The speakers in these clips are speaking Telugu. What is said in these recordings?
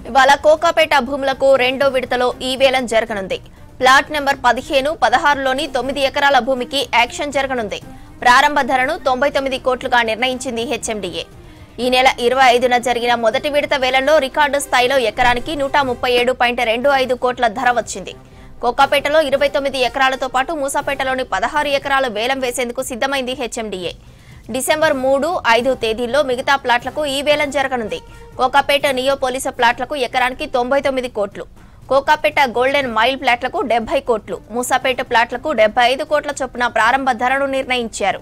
ఇవాళ కోకాపేట భూములకు రెండో విడతలో ఈ వేలం జరగనుంది. ప్లాట్ నెంబర్ 15, 16లోని 9 ఎకరాల భూమికి యాక్షన్ జరగనుంది. ప్రారంభ ధరను 99 కోట్లుగా నిర్ణయించింది హెచ్ఎండిఏ. ఈ నెల 25న జరిగిన మొదటి విడత వేలంలో రికార్డు స్థాయిలో ఎకరానికి 137.25 కోట్ల ధర వచ్చింది. కోకాపేటలో 29 ఎకరాలతో పాటు మూసాపేటలోని 16 ఎకరాలు వేలం వేసేందుకు సిద్ధమైంది హెచ్ఎండిఏ. డిసెంబర్ 3, 5 తేదీల్లో మిగతా ప్లాట్లకు ఈ వేలం జరగనుంది. కోకాపేట నియోపోలిస్ ప్లాట్లకు ఎకరానికి 99 కోట్లు, కోకాపేట గోల్డెన్ మైల్ ప్లాట్లకు 70 కోట్లు, మూసాపేట ప్లాట్లకు 75 కోట్ల చొప్పున ప్రారంభ ధరను నిర్ణయించారు.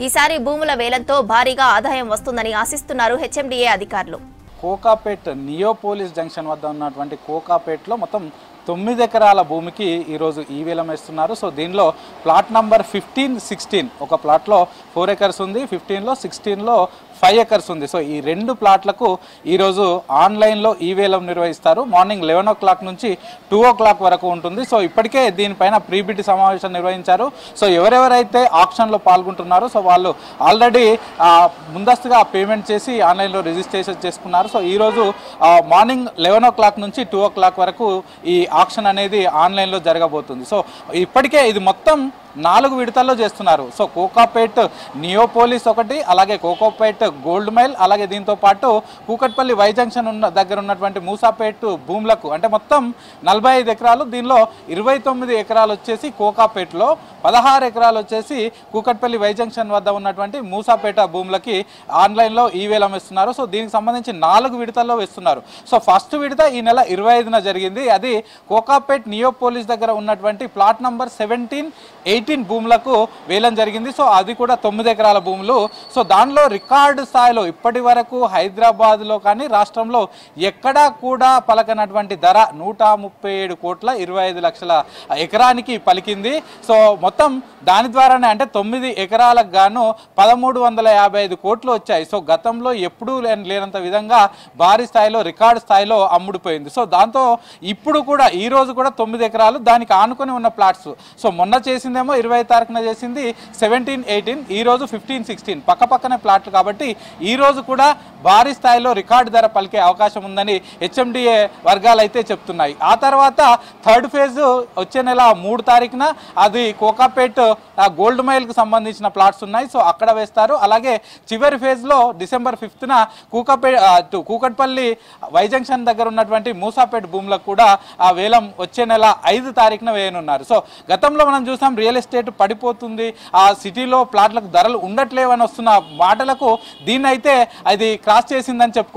ఈసారి భూముల వేలంతో భారీగా ఆదాయం వస్తుందని ఆశిస్తున్నారు హెచ్ఎండిఏ అధికారులు. కోకాపేట నియోపోలిస్ జంక్షన్ వద్ద ఉన్నటువంటి కోకాపేటలో మొత్తం 9 ఎకరాల భూమికి ఈరోజు ఈ వేలం వేస్తున్నారు. సో దీనిలో ప్లాట్ నంబర్ 15, 16 ఒక ప్లాట్లో 4 ఎకర్స్ ఉంది, 15లో 16లో 5 ఎకర్స్ ఉంది. సో ఈ రెండు ప్లాట్లకు ఈరోజు ఆన్లైన్లో ఈ వేలం నిర్వహిస్తారు. మార్నింగ్ 11 o'clock నుంచి 2 o'clock వరకు ఉంటుంది. సో ఇప్పటికే దీనిపైన ప్రీబిడ్ సమావేశం నిర్వహించారు. సో ఎవరెవరైతే ఆక్షన్లో పాల్గొంటున్నారో సో వాళ్ళు ఆల్రెడీ ముందస్తుగా పేమెంట్ చేసి ఆన్లైన్లో రిజిస్ట్రేషన్ చేసుకున్నారు. సో ఈరోజు మార్నింగ్ 11 o'clock నుంచి 2 o'clock వరకు ఈ ఆక్షన్ అనేది ఆన్లైన్లో జరగబోతుంది. సో ఇప్పటికే ఇది మొత్తం 4 విడతల్లో చేస్తున్నారు. సో కోకాపేట్ నియోపోలిస్ ఒకటి, అలాగే కోకాపేట్ గోల్డ్ మైల్, అలాగే దీంతో పాటు కూకట్పల్లి వై జంక్షన్ దగ్గర ఉన్నటువంటి మూసాపేట్ భూములకు అంటే మొత్తం 45 ఎకరాలు, దీనిలో 29 ఎకరాలు వచ్చేసి కోకాపేట్లో, 16 ఎకరాలు వచ్చేసి కూకట్పల్లి వై జంక్షన్ వద్ద ఉన్నటువంటి మూసాపేట భూములకి ఆన్లైన్లో ఈ వేలం వేస్తున్నారు. సో దీనికి సంబంధించి 4 విడతల్లో వేస్తున్నారు. సో ఫస్ట్ విడత ఈ నెల 25న జరిగింది. అది కోకాపేట్ నియోపోలిస్ దగ్గర ఉన్నటువంటి ప్లాట్ నంబర్ 17, 18 భూములకు వేలం జరిగింది. సో అది కూడా 9 ఎకరాల భూములు. సో దానిలో రికార్డు స్థాయిలో ఇప్పటి వరకు హైదరాబాద్లో కానీ రాష్ట్రంలో ఎక్కడా కూడా పలకనటువంటి ధర 137 కోట్ల 25 లక్షల ఎకరానికి పలికింది. సో మొత్తం దాని ద్వారానే అంటే 9 ఎకరాలకు గాను 1355 కోట్లు వచ్చాయి. సో గతంలో ఎప్పుడూ లేనంత విధంగా భారీ స్థాయిలో రికార్డు స్థాయిలో అమ్ముడుపోయింది. సో దాంతో ఇప్పుడు కూడా ఈ రోజు కూడా 9 ఎకరాలు, దానికి ఆనుకొని ఉన్న ప్లాట్స్. సో మొన్న చేసిందేమో 20వ తారీఖున చేసింది 17, 18, ఈ రోజు 15, 16 పక్కపక్కనే ప్లాట్లు కాబట్టి ఈ రోజు కూడా భారీ స్థాయిలో రికార్డు ధర పలికే అవకాశం ఉందని హెచ్ఎండిఏ వర్గాలు అయితే చెప్తున్నాయి. ఆ తర్వాత థర్డ్ ఫేజ్ వచ్చే నెల 3 తారీఖున అది కోకాపేట్ గోల్డ్ మైల్కి సంబంధించిన ప్లాట్స్ ఉన్నాయి. సో అక్కడ వేస్తారు. అలాగే చివరి ఫేజ్లో డిసెంబర్ 5న కూకట్పల్లి వై జంక్షన్ దగ్గర ఉన్నటువంటి మూసాపేట్ భూములకు కూడా ఆ వేలం వచ్చే నెల 5 తారీఖున వేయనున్నారు. సో గతంలో మనం చూసాం రియల్ ఎస్టేట్ పడిపోతుంది, ఆ సిటీలో ప్లాట్లకు ధరలు ఉండట్లేవని వస్తున్న మాటలకు దీన్ని అయితే అది క్రాస్ చేసిందని చెప్పుకో.